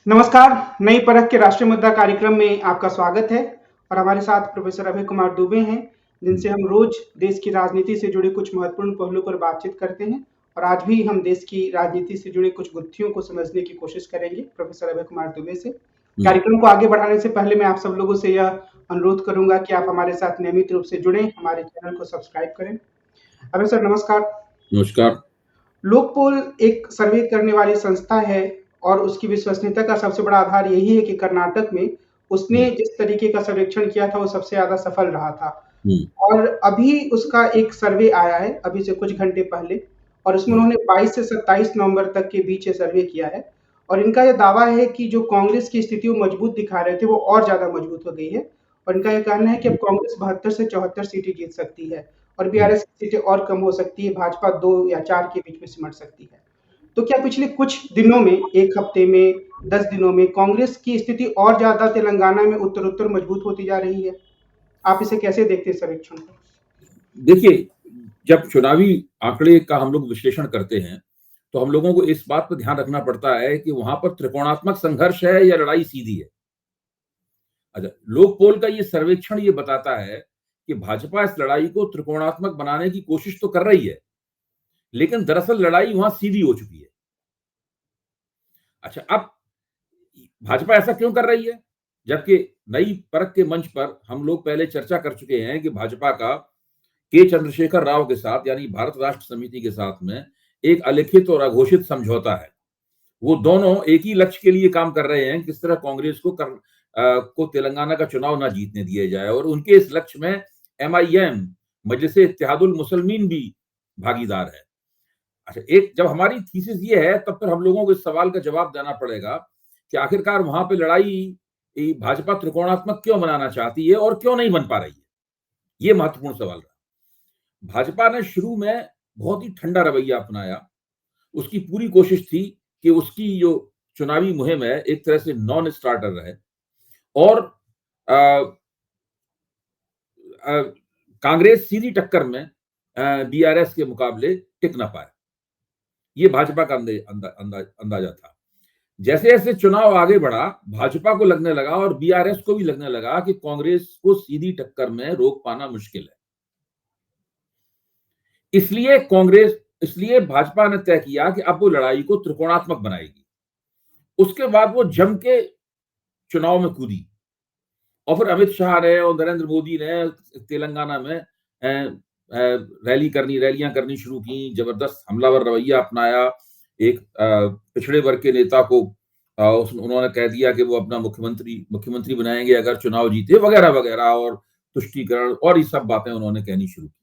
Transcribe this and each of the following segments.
नमस्कार। नई परख के राष्ट्रीय मुद्दा कार्यक्रम में आपका स्वागत है और हमारे साथ प्रोफेसर अभय कुमार दुबे हैं, जिनसे हम रोज देश की राजनीति से जुड़े कुछ महत्वपूर्ण पहलुओं पर बातचीत करते हैं। और आज भी हम देश की राजनीति से जुड़े कुछ गुत्थियों को समझने की कोशिश करेंगे प्रोफेसर अभय कुमार दुबे से। कार्यक्रम को आगे बढ़ाने से पहले मैं आप सब लोगों से यह अनुरोध करूंगा कि आप हमारे साथ नियमित रूप से जुड़ें, हमारे चैनल को सब्सक्राइब करें। अभय सर नमस्कार। नमस्कार। लोकपोल एक सर्वे करने वाली संस्था है और उसकी विश्वसनीयता का सबसे बड़ा आधार यही है कि कर्नाटक में उसने जिस तरीके का सर्वेक्षण किया था वो सबसे ज्यादा सफल रहा था। और अभी उसका एक सर्वे आया है अभी से कुछ घंटे पहले, और उसमें उन्होंने 22 से 27 नवंबर तक के बीच ये सर्वे किया है। और इनका यह दावा है कि जो कांग्रेस की स्थिति वो मजबूत दिखा रहे थे वो और ज्यादा मजबूत हो गई है। और इनका यह कहना है कि अब कांग्रेस 72 से 74 सीटें जीत सकती है और बीआरएस की सीटें और कम हो सकती है, भाजपा 2 या 4 के बीच में सिमट सकती है। तो क्या पिछले कुछ दिनों में, 1 हफ्ते में, 10 दिनों में कांग्रेस की स्थिति और ज्यादा तेलंगाना में उत्तर-उत्तर मजबूत होती जा रही है? आप इसे कैसे देखते हैं सर्वेक्षण को? देखिए, जब चुनावी आंकड़े का हम लोग विश्लेषण करते हैं, तो हम लोगों को इस बात पर ध्यान रखना पड़ता है कि वहां पर त्रिकोणात्मक संघर्ष है या लड़ाई सीधी है। अच्छा, लोकपोल का ये सर्वेक्षण ये बताता है कि भाजपा इस लड़ाई को त्रिकोणात्मक बनाने की कोशिश तो कर रही है, लेकिन दरअसल लड़ाई वहां सीधी हो चुकी है। अच्छा, अब भाजपा ऐसा क्यों कर रही है? जबकि नई परख के मंच पर हम लोग पहले चर्चा कर चुके हैं कि भाजपा का के चंद्रशेखर राव के साथ यानी भारत राष्ट्र समिति के साथ में एक अलिखित और अघोषित समझौता है। वो दोनों एक ही लक्ष्य के लिए काम कर रहे हैं, किस तरह कांग्रेस को तेलंगाना का चुनाव ना जीतने दिया जाए, और उनके इस लक्ष्य में एमआईएम मजलिस इत्तेहादुल मुसलमीन भी भागीदार है। अच्छा, एक जब हमारी थीसिस ये है, तब फिर हम लोगों को इस सवाल का जवाब देना पड़ेगा कि आखिरकार वहां पे लड़ाई भाजपा त्रिकोणात्मक क्यों बनाना चाहती है और क्यों नहीं बन पा रही है। ये महत्वपूर्ण सवाल रहा। भाजपा ने शुरू में बहुत ही ठंडा रवैया अपनाया। उसकी पूरी कोशिश थी कि उसकी जो चुनावी मुहिम है एक तरह से नॉन स्टार्टर रहे और कांग्रेस सीधी टक्कर में बीआरएस के मुकाबले टिक ना पाए। ये भाजपा का अंदाजा था। जैसे जैसे चुनाव आगे बढ़ा, भाजपा को लगने लगा और बीआरएस को भी लगने लगा कि कांग्रेस को सीधी टक्कर में रोक पाना मुश्किल है। इसलिए भाजपा ने तय किया कि अब वो लड़ाई को त्रिकोणात्मक बनाएगी। उसके बाद वो जम के चुनाव में कूदी और फिर अमित शाह ने और नरेंद्र मोदी ने तेलंगाना में रैलियां करनी शुरू की, जबरदस्त हमलावर रवैया अपनाया। एक पिछड़े वर्ग के नेता को उन्होंने कह दिया कि वो अपना मुख्यमंत्री बनाएंगे अगर चुनाव जीते, वगैरह वगैरह, और तुष्टीकरण और ये सब बातें उन्होंने कहनी शुरू की।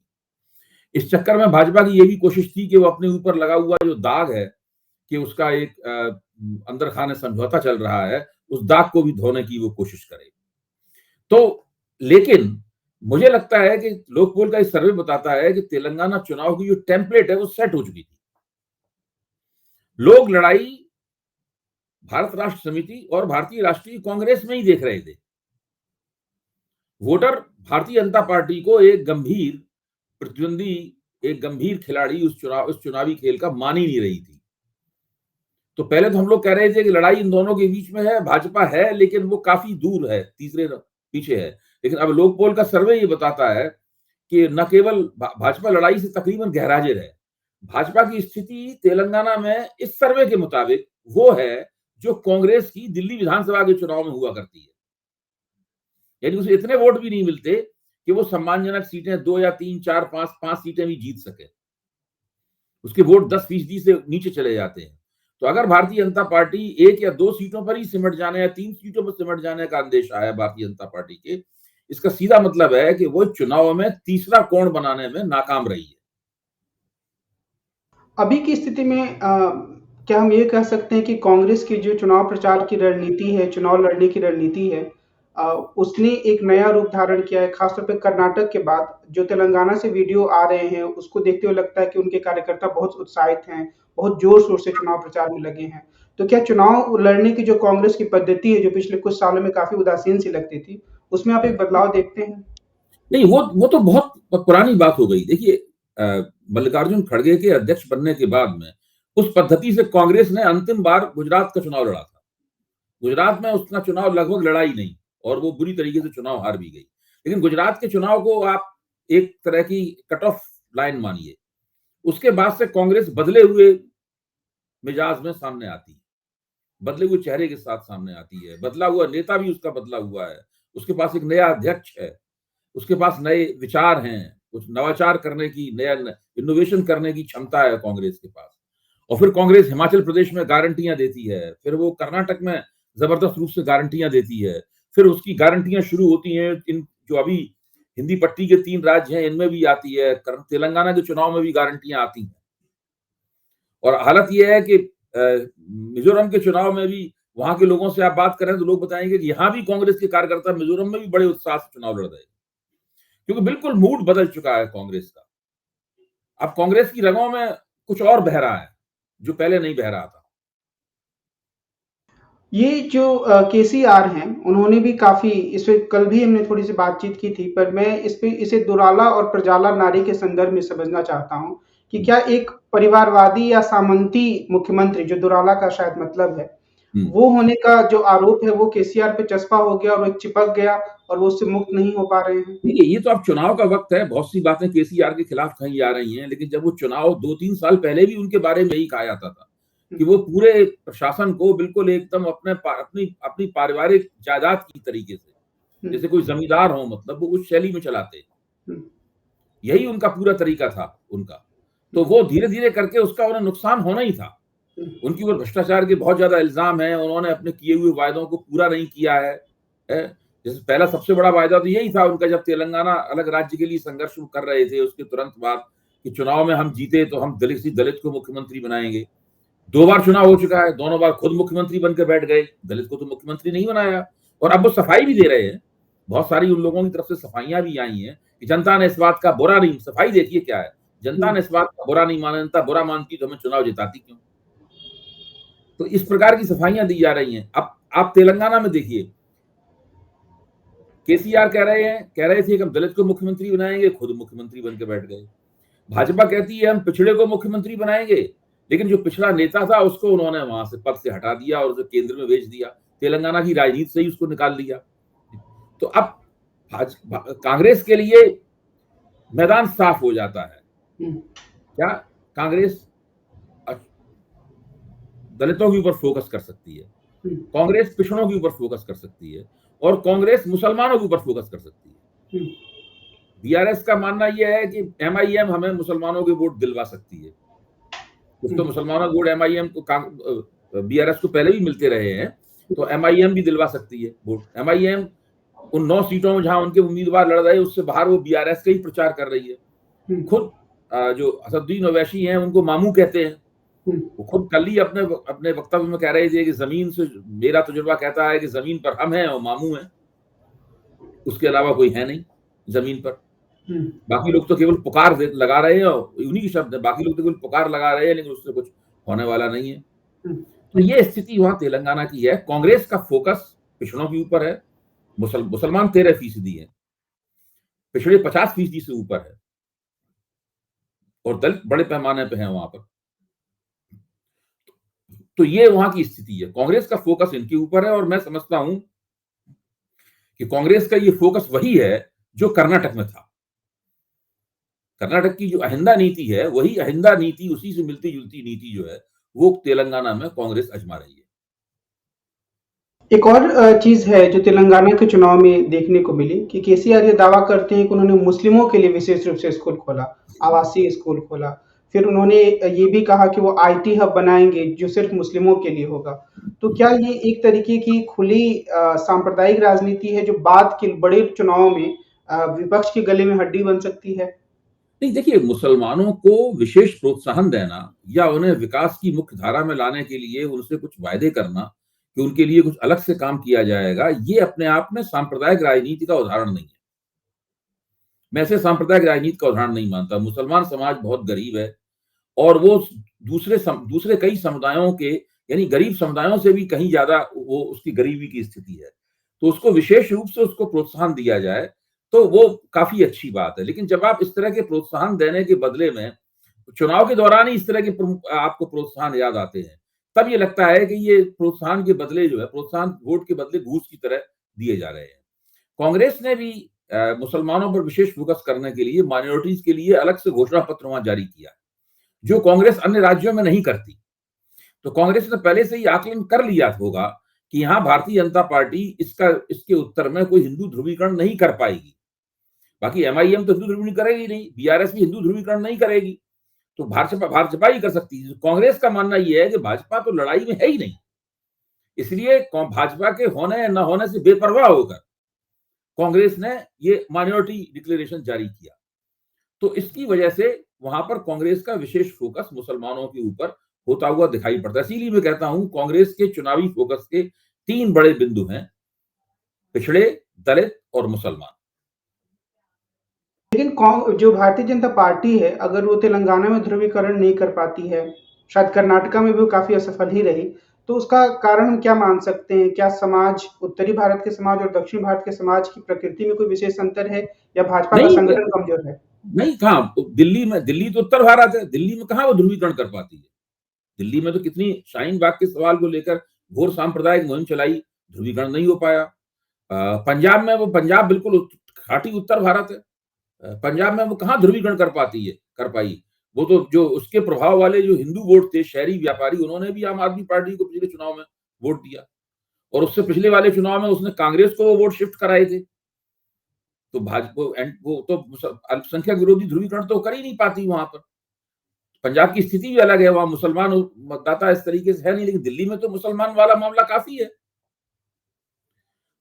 इस चक्कर में भाजपा की ये भी कोशिश थी कि वो अपने ऊपर लगा हुआ जो दाग है कि उसका एक अंदर खाने समझौता चल रहा है, उस दाग को भी धोने की वो कोशिश करे। तो लेकिन मुझे लगता है कि लोकपोल का इस सर्वे बताता है कि तेलंगाना चुनाव की जो टेम्पलेट है वो सेट हो चुकी थी। लोग लड़ाई भारत राष्ट्र समिति और भारतीय राष्ट्रीय कांग्रेस में ही देख रहे थे। वोटर भारतीय जनता पार्टी को एक गंभीर प्रतिद्वंदी, एक गंभीर खिलाड़ी उस चुनावी खेल का मान ही नहीं रही थी। तो पहले तो हम लोग कह रहे थे कि लड़ाई इन दोनों के बीच में है, भाजपा है लेकिन वो काफी दूर है, तीसरे पीछे है। लेकिन अब लोकपोल का सर्वे ये बताता है कि न केवल भाजपा लड़ाई से तकरीबन गहराजिर है, भाजपा की स्थिति तेलंगाना में इस सर्वे के मुताबिक वो है जो कांग्रेस की दिल्ली विधानसभा के चुनाव में हुआ करती है। यानी उसे इतने वोट भी नहीं मिलते कि वो सम्मानजनक सीटें 2 या 3, 4, 5 सीटें भी जीत सके। उसके वोट 10% से नीचे चले जाते हैं। तो अगर भारतीय जनता पार्टी 1 या 2 सीटों पर ही सिमट जाने या 3 सीटों पर सिमट जाने का अंदेशा है भारतीय जनता पार्टी के, इसका सीधा मतलब है कि वो चुनाव में तीसरा कोण बनाने में नाकाम रही है। अभी की स्थिति में क्या हम ये कह सकते हैं कि कांग्रेस की जो चुनाव प्रचार की रणनीति है, चुनाव लड़ने की रणनीति है, उसने एक नया रूप धारण किया है, खासतौर पे कर्नाटक के बाद जो तेलंगाना से वीडियो आ रहे हैं, उसको देखते हुए लगता है कि उनके कार्यकर्ता बहुत उत्साहित हैं, बहुत जोर-शोर से चुनाव प्रचार में लगे हैं। तो क्या चुनाव लड़ने की जो कांग्रेस की पद्धति है, जो पिछले कुछ सालों में काफ़ी उदासीन सी लगती थी, उसमें आप एक बदलाव देखते हैं? नहीं, वो तो बहुत पुरानी बात हो गई। देखिए, मल्लिकार्जुन खड़गे के अध्यक्ष बनने के बाद में उस पद्धति से कांग्रेस ने अंतिम बार गुजरात का चुनाव लड़ा था। गुजरात में उसका चुनाव लगभग लड़ा ही नहीं और वो बुरी तरीके से चुनाव हार भी गई। लेकिन गुजरात के चुनाव को आप एक तरह की कट ऑफ लाइन मानिए। उसके बाद से कांग्रेस बदले हुए मिजाज में सामने आती है, बदले हुए चेहरे के साथ सामने आती है, बदला हुआ नेता भी उसका बदला हुआ है, उसके पास एक नया अध्यक्ष है, उसके पास नए विचार हैं, कुछ नवाचार करने की, नया इनोवेशन करने की क्षमता है कांग्रेस के पास। और फिर कांग्रेस हिमाचल प्रदेश में गारंटियां देती है, फिर वो कर्नाटक में जबरदस्त रूप से गारंटियां देती है, फिर उसकी गारंटियां शुरू होती हैं इन जो अभी हिंदी पट्टी के 3 राज्य हैं इनमें भी आती है, तेलंगाना के चुनाव में भी गारंटियां आती हैं। और हालत यह है कि मिजोरम के चुनाव में भी वहां के लोगों से आप बात करें तो लोग बताएंगे कि यहां भी कांग्रेस के कार्यकर्ता मिजोरम में भी बड़े उत्साह से चुनाव लड़ रहे हैं, क्योंकि बिल्कुल मूड बदल चुका है कांग्रेस का। अब कांग्रेस की रगों में कुछ और बह रहा है जो पहले नहीं बह रहा था। ये जो केसीआर हैं, उन्होंने भी काफ़ी इस पे कल भी हमने थोड़ी-सी बातचीत की थी, पर मैं इसे दुराला और प्रजाला नारी के संदर्भ में समझना चाहता हूँ कि क्या एक परिवारवादी या सामंती मुख्यमंत्री, जो दुराला का शायद मतलब है, वो होने का जो आरोप है, वो केसीआर पे चस्पा हो गया और वो चिपक गया और वो उससे मुक्त नहीं हो पा रहे हैं? देखिए, ये तो अब चुनाव का वक़्त है, बहुत सी बातें केसीआर के खिलाफ कही जा रही हैं, लेकिन जब वो चुनाव 2-3 साल पहले भी उनके बारे में यही कहा जाता था कि वो पूरे प्रशासन को बिल्कुल एकदम अपनी पारिवारिक जायदाद की तरीके से, जैसे कोई जमींदार हो, मतलब वो उस शैली में चलाते। यही उनका पूरा तरीका था उनका। तो वो धीरे-धीरे करके उसका उन्हें नुकसान होना ही था। उनके ऊपर भ्रष्टाचार के बहुत ज़्यादा इल्ज़ाम हैं, उन्होंने अपने किए हुए वायदों को पूरा नहीं किया है। जैसे पहला सबसे बड़ा वायदा तो यही था उनका, जब तेलंगाना अलग राज्य के लिए संघर्ष शुरू कर रहे थे, उसके तुरंत बाद कि चुनाव में हम जीते तो हम दलित को मुख्यमंत्री बनाएंगे। 2 बार चुनाव हो चुका है, दोनों बार खुद मुख्यमंत्री बनकर बैठ गए, दलित को तो मुख्यमंत्री नहीं बनाया। और अब वो सफाई भी दे रहे हैं, बहुत सारी उन लोगों की तरफ से सफाइयां भी आई हैं कि जनता ने इस बात का बुरा नहीं, सफाई देखिए क्या है, जनता ने इस बात का बुरा नहीं माना, जनता बुरा मानती तो हमें चुनाव जिताती क्यों। तो इस प्रकार की सफाइयां दी जा रही हैं। अब आप तेलंगाना में देखिए, केसीआर कह रहे थे कि हम दलित को मुख्यमंत्री बनाएंगे, खुद मुख्यमंत्री बनकर बैठ गए। भाजपा कहती है हम पिछड़े को मुख्यमंत्री बनाएंगे, लेकिन जो पिछड़ा नेता था उसको उन्होंने वहां से पद से हटा दिया और उसे केंद्र में भेज दिया, तेलंगाना की राजनीति से ही उसको निकाल दिया। तो अब कांग्रेस के लिए मैदान साफ हो जाता है। क्या कांग्रेस दलितों के ऊपर फोकस कर सकती है, कांग्रेस पिछड़ों के ऊपर फोकस कर सकती है, और कांग्रेस मुसलमानों के ऊपर फोकस कर सकती है। बीआरएस का मानना यह है कि एमआईएम हमें मुसलमानों के वोट दिलवा सकती है। कुछ तो मुसलमानों के वोट एमआईएम को बीआरएस को पहले भी मिलते रहे हैं, तो एमआईएम भी दिलवा सकती है वोट। एमआईएम उन 9 सीटों में जहां उनके उम्मीदवार लड़ रहे हैं उससे बाहर वो बीआरएस का ही प्रचार कर रही है। खुद जो असदुद्दीन ओवैसी हैं उनको मामू कहते हैं, वो खुद कल ही अपने वक्तव्य में कह रहे थे कि जमीन से मेरा तजुर्बा कहता है कि जमीन पर हम हैं और मामू हैं, उसके अलावा कोई है नहीं जमीन पर। बाकी लोग तो केवल पुकार लगा रहे हैं, और उन्हीं की शब्द है, बाकी लोग तो केवल पुकार लगा रहे हैं, लेकिन उससे कुछ होने वाला नहीं है। तो ये स्थिति वहां तेलंगाना की है। कांग्रेस का फोकस पिछड़ों के ऊपर है, मुसलमान 13% है, पिछड़े 50% से ऊपर है, और दलित बड़े पैमाने पे हैं वहां पर। तो ये वहां की स्थिति है, कांग्रेस का फोकस इनके ऊपर है, और मैं समझता हूं कि कांग्रेस का ये फोकस वही है जो कर्नाटक में था। कर्नाटक की जो अहिंदा नीति है, वही अहिंदा नीति, उसी से मिलती जुलती नीति जो है वो तेलंगाना में कांग्रेस आजमा रही है। एक और चीज़ है जो तेलंगाना के चुनाव में देखने को मिली कि केसीआर ये दावा करते हैं कि उन्होंने मुस्लिमों के लिए विशेष रूप से स्कूल खोला, आवासीय स्कूल खोला। फिर उन्होंने ये भी कहा कि वो आईटी हब बनाएँगे जो सिर्फ मुस्लिमों के लिए होगा। तो क्या ये एक तरीके की खुली सांप्रदायिक राजनीति है जो बाद के बड़े चुनावों में विपक्ष के गले में हड्डी बन सकती है? नहीं, देखिए, मुसलमानों को विशेष प्रोत्साहन देना या उन्हें विकास की मुख्य धारा में लाने के लिए उनसे कुछ वायदे करना कि उनके लिए कुछ अलग से काम किया जाएगा, ये अपने आप में सांप्रदायिक राजनीति का उदाहरण नहीं है। मैं ऐसे सांप्रदायिक राजनीति का उदाहरण नहीं मानता। मुसलमान समाज बहुत गरीब है, और वो दूसरे कई समुदायों के, यानी गरीब समुदायों से भी कहीं ज्यादा वो उसकी गरीबी की स्थिति है। तो उसको विशेष रूप से उसको प्रोत्साहन दिया जाए तो वो काफी अच्छी बात है। लेकिन जब आप इस तरह के प्रोत्साहन देने के बदले में चुनाव के दौरान ही इस तरह के आपको प्रोत्साहन याद आते हैं तब ये लगता है कि ये प्रोत्साहन के बदले जो है, प्रोत्साहन वोट के बदले घूस की तरह दिए जा रहे हैं। कांग्रेस ने भी मुसलमानों पर विशेष फोकस करने के लिए माइनॉरिटीज के लिए अलग से घोषणा पत्र वहां जारी किया, जो कांग्रेस अन्य राज्यों में नहीं करती। तो कांग्रेस ने पहले से ही आकलन कर लिया होगा कि यहाँ भारतीय जनता पार्टी इसके उत्तर में कोई हिंदू ध्रुवीकरण नहीं कर पाएगी। बाकी एमआईएम तो हिंदू ध्रुवीकरण करेगी नहीं, बीआरएस भी हिंदू ध्रुवीकरण नहीं करेगी, तो भाजपा ही कर सकती है। कांग्रेस का मानना यह है कि भाजपा तो लड़ाई में है ही नहीं, इसलिए भाजपा के होने या न होने से बेपरवाह होकर कांग्रेस ने ये माइनॉरिटी डिक्लेरेशन जारी किया। तो इसकी वजह से वहां पर कांग्रेस का विशेष फोकस मुसलमानों के ऊपर होता हुआ दिखाई पड़ता है। इसीलिए मैं कहता हूं कांग्रेस के चुनावी फोकस के 3 बड़े बिंदु हैं, पिछड़े, दलित और मुसलमान। लेकिन जो भारतीय जनता पार्टी है, अगर वो तेलंगाना में ध्रुवीकरण नहीं कर पाती है, शायद कर्नाटका में भी वो काफी असफल ही रही, तो उसका कारण हम क्या मान सकते हैं? क्या समाज, उत्तरी भारत के समाज और दक्षिण भारत के समाज की प्रकृति में कोई विशेष अंतर है, या भाजपा का संगठन कमजोर है? नहीं, कहाँ दिल्ली तो उत्तर भारत है, दिल्ली में कहाँ वो ध्रुवीकरण कर पाती है? दिल्ली में तो कितनी शाहीन बाग के सवाल को लेकर घोर सांप्रदायिक मुहिम चलाई, ध्रुवीकरण नहीं हो पाया। पंजाब में वो पंजाब बिल्कुल खाटी उत्तर भारत है, पंजाब में वो कहाँ ध्रुवीकरण कर पाई। वो तो जो उसके प्रभाव वाले जो हिंदू वोट थे, शहरी व्यापारी, उन्होंने भी आम आदमी पार्टी को पिछले चुनाव में वोट दिया, और उससे पिछले वाले चुनाव में उसने कांग्रेस को वो वोट शिफ्ट कराए थे। तो भाजपा वो तो अल्पसंख्यक विरोधी ध्रुवीकरण तो कर ही नहीं पाती वहां पर। पंजाब की स्थिति भी अलग है, वहां मुसलमान मतदाता इस तरीके से है नहीं, लेकिन दिल्ली में तो मुसलमान वाला मामला काफी है।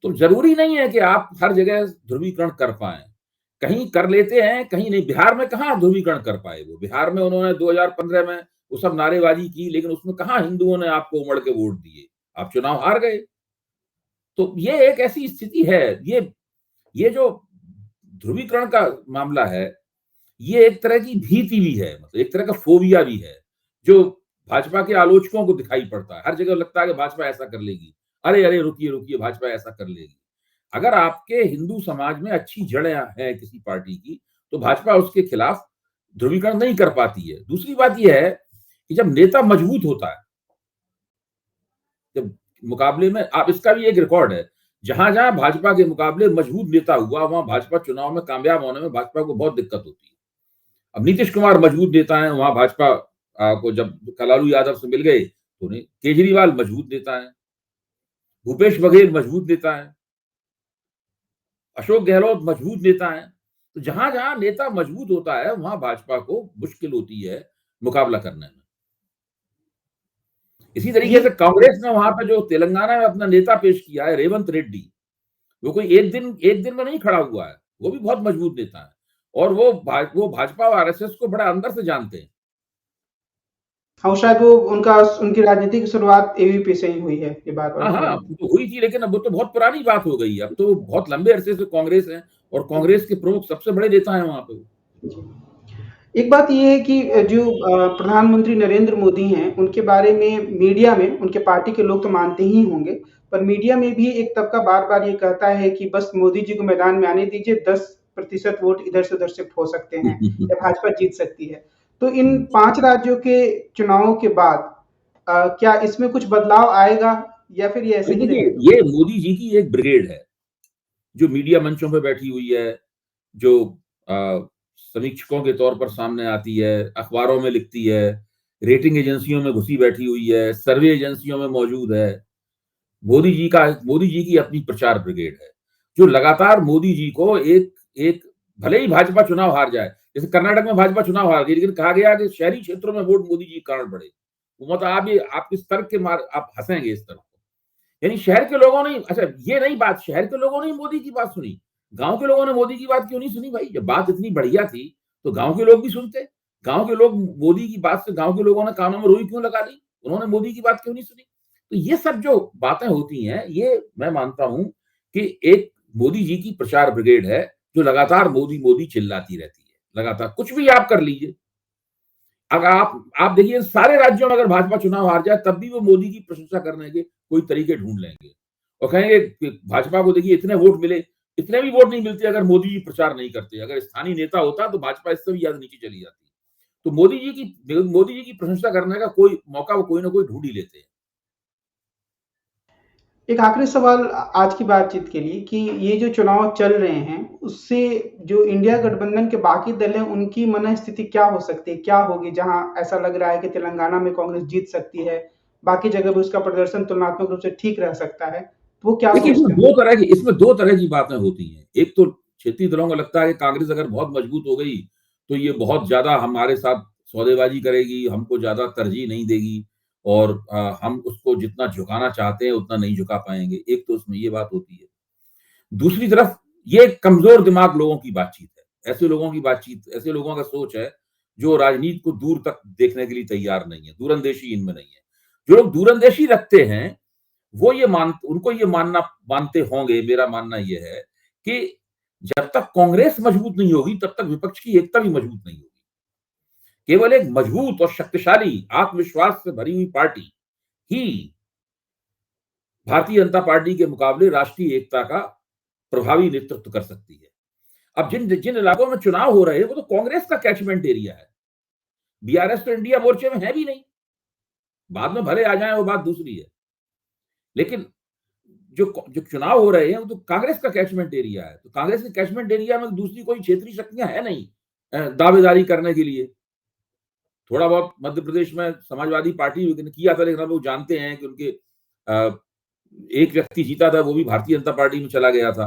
तो जरूरी नहीं है कि आप हर जगह ध्रुवीकरण कर पाए, कहीं कर लेते हैं कहीं नहीं। बिहार में कहाँ ध्रुवीकरण कर पाए वो? बिहार में उन्होंने 2015 में वो सब नारेबाजी की, लेकिन उसमें कहाँ हिंदुओं ने आपको उमड़ के वोट दिए, आप चुनाव हार गए। तो ये एक ऐसी स्थिति है, ये जो ध्रुवीकरण का मामला है, ये एक तरह की भीति भी है, मतलब एक तरह का फोबिया भी है, जो भाजपा के आलोचकों को दिखाई पड़ता है। हर जगह लगता है कि भाजपा ऐसा कर लेगी, अरे अरे रुकिए रुकिए, भाजपा ऐसा कर लेगी। अगर आपके हिंदू समाज में अच्छी जड़ें हैं किसी पार्टी की, तो भाजपा उसके खिलाफ ध्रुवीकरण नहीं कर पाती है। दूसरी बात यह है कि जब नेता मजबूत होता है, जब मुकाबले में, आप इसका भी एक रिकॉर्ड है, जहां जहां भाजपा के मुकाबले मजबूत नेता हुआ, वहां भाजपा चुनाव में कामयाब होने में भाजपा को बहुत दिक्कत होती है। अब नीतीश कुमार मजबूत नेता है, वहां भाजपा को जब कलालू यादव से मिल गए तो नहीं। केजरीवाल मजबूत नेता है, भूपेश बघेल मजबूत नेता है, अशोक गहलोत मजबूत नेता है। तो जहां जहां नेता मजबूत होता है, वहां भाजपा को मुश्किल होती है मुकाबला करने में। इसी तरीके से कांग्रेस ने वहां पर जो तेलंगाना में अपना नेता पेश किया है, रेवंत रेड्डी, वो कोई एक दिन में नहीं खड़ा हुआ है, वो भी बहुत मजबूत नेता है, और वो भाजपा और आरएसएस को बड़ा अंदर से जानते हैं। हाँ, शायद वो उनकी राजनीति की शुरुआत एबीपी से ही हुई है, ये बात हाँ, हाँ, तो हुई थी, लेकिन अब वो तो बहुत पुरानी बात हो गई है। अब तो बहुत लंबे अरसे से कांग्रेस है, और कांग्रेस के प्रमुख सबसे बड़े नेता हैं वहां पे। एक बात ये है कि जो प्रधानमंत्री नरेंद्र मोदी हैं, उनके बारे में मीडिया में उनके पार्टी के लोग तो मानते ही होंगे, पर मीडिया में भी एक तबका बार-बार ये कहता है कि बस मोदी जी को मैदान में आने दीजिए, 10% वोट इधर से उधर शिफ्ट हो सकते हैं या भाजपा जीत सकती है। तो इन 5 राज्यों के चुनावों के बाद क्या इसमें कुछ बदलाव आएगा, या फिर ये ऐसे ही रहेगा? ये मोदी जी की एक ब्रिगेड है, जो मीडिया मंचों पे बैठी हुई है, जो समीक्षकों के तौर पर सामने आती है, अखबारों में लिखती है, रेटिंग एजेंसियों में घुसी बैठी हुई है, सर्वे एजेंसियों में मौजूद है। मोदी जी की अपनी प्रचार ब्रिगेड है, जो लगातार मोदी जी को एक भले ही भाजपा चुनाव हार जाए, जैसे कर्नाटक में भाजपा चुनाव हार गई, लेकिन कहा गया कि शहरी क्षेत्रों में वोट मोदी जी के कारण बढ़े। वो मतलब आप इस तर्क के मार आप हंसेंगे इस तरफ को, यानी शहर के लोगों ने, अच्छा ये नहीं बात, शहर के लोगों ने मोदी की बात सुनी, गांव के लोगों ने मोदी की बात क्यों नहीं सुनी भाई? जब बात इतनी बढ़िया थी तो गांव के लोग भी सुनते। गांव के लोग मोदी की बात से, गांव के लोगों ने कानों में रुई क्यों लगा ली? उन्होंने मोदी की बात क्यों नहीं सुनी? तो ये सब जो बातें होती हैं, ये मैं मानता हूं कि एक मोदी जी की प्रचार ब्रिगेड है, जो लगातार मोदी मोदी चिल्लाती रहती है। लगातार कुछ भी आप कर लीजिए, अगर आप देखिए सारे राज्यों में अगर भाजपा चुनाव हार जाए, तब भी वो मोदी की प्रशंसा करने के कोई तरीके ढूंढ लेंगे और कहेंगे कि भाजपा को देखिए इतने वोट मिले। इतने भी वोट नहीं मिलते अगर मोदी जी प्रचार नहीं करते। अगर स्थानीय नेता होता तो भाजपा इससे भी ज्यादा नीचे चली जाती। तो मोदी जी की प्रशंसा करने का कोई मौका वो कोई ना कोई ढूंढ ही लेते हैं। एक आखिरी सवाल आज की बातचीत के लिए कि ये जो चुनाव चल रहे हैं, उससे जो इंडिया गठबंधन के बाकी दल हैं, उनकी मनःस्थिति क्या हो सकती है? क्या होगी? जहाँ ऐसा लग रहा है कि तेलंगाना में कांग्रेस जीत सकती है, बाकी जगह भी उसका प्रदर्शन तुलनात्मक रूप से ठीक रह सकता है। तो वो क्या देखिए, सोचते हैं? इसमें 2 तरह की बातें होती हैं। एक तो क्षेत्रीय दलों को लगता है कि कांग्रेस अगर बहुत मजबूत हो गई, तो ये बहुत ज़्यादा हमारे साथ सौदेबाजी करेगी, हमको ज़्यादा तरजीह नहीं देगी और हम उसको जितना झुकाना चाहते हैं, उतना नहीं झुका पाएँगे। एक तो उसमें ये बात होती है। दूसरी तरफ ये कमज़ोर दिमाग लोगों की बातचीत है। ऐसे लोगों का सोच है, जो राजनीति को दूर तक देखने के लिए तैयार नहीं है, दूरंदेशी इनमें नहीं है। जो लोग दूरंदेशी रखते हैं, वो उनको ये मानते होंगे, मेरा मानना ये है कि जब तक कांग्रेस मजबूत नहीं होगी, तब तक विपक्ष की एकता भी मजबूत नहीं होगी। केवल एक मजबूत और शक्तिशाली, आत्मविश्वास से भरी हुई पार्टी ही भारतीय जनता पार्टी के मुकाबले राष्ट्रीय एकता का प्रभावी नेतृत्व कर सकती है। अब जिन जिन इलाकों में चुनाव हो रहे हैं, वो तो कांग्रेस का कैचमेंट एरिया है। बीआरएस तो इंडिया मोर्चे में है भी नहीं। बाद में भले आ जाएं, वो बात दूसरी है। लेकिन जो चुनाव हो रहे हैं, वो तो कांग्रेस का कैचमेंट एरिया है। तो कांग्रेस के कैचमेंट एरिया में दूसरी कोई क्षेत्रीय शक्तियां है नहीं दावेदारी करने के लिए। थोड़ा बहुत मध्य प्रदेश में समाजवादी पार्टी ने किया था, लेकिन अब वो जानते हैं कि उनके एक व्यक्ति जीता था, वो भी भारतीय जनता पार्टी में चला गया था।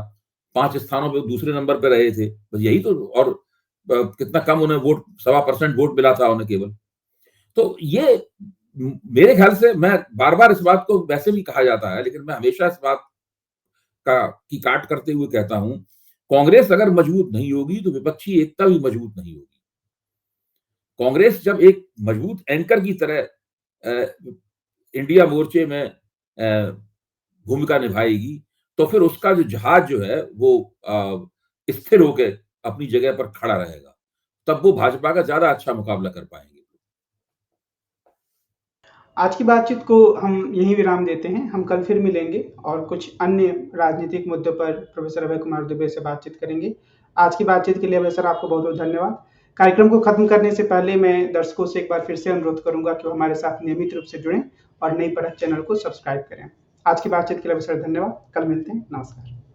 5 स्थानों पे दूसरे नंबर पे रहे थे। बस यही तो, और कितना कम उन्हें वोट, 1.25% वोट मिला था उन्हें केवल। तो ये मेरे ख्याल से, मैं बार-बार इस बात को वैसे भी कहा जाता है, लेकिन मैं हमेशा इस बात की काट करते हुए कहता हूं, कांग्रेस अगर मजबूत नहीं होगी तो विपक्षी एकता भी मजबूत नहीं होगी। कांग्रेस जब एक मजबूत एंकर की तरह इंडिया मोर्चे में भूमिका निभाएगी, तो फिर उसका जो जहाज जो है वो स्थिर होकर अपनी जगह पर खड़ा रहेगा। तब वो भाजपा का ज्यादा अच्छा मुकाबला कर पाएंगे। आज की बातचीत को हम यहीं विराम देते हैं। हम कल फिर मिलेंगे और कुछ अन्य राजनीतिक मुद्दों पर प्रोफेसर अभय कुमार दुबे से बातचीत करेंगे। आज की बातचीत के लिए अभय सर, आपको बहुत-बहुत धन्यवाद। कार्यक्रम को खत्म करने से पहले मैं दर्शकों से एक बार फिर से अनुरोध करूँगा कि वो हमारे साथ नियमित रूप से जुड़ें और नई परख चैनल को सब्सक्राइब करें। आज की बातचीत के लिए अभय सर धन्यवाद। कल मिलते हैं। नमस्कार।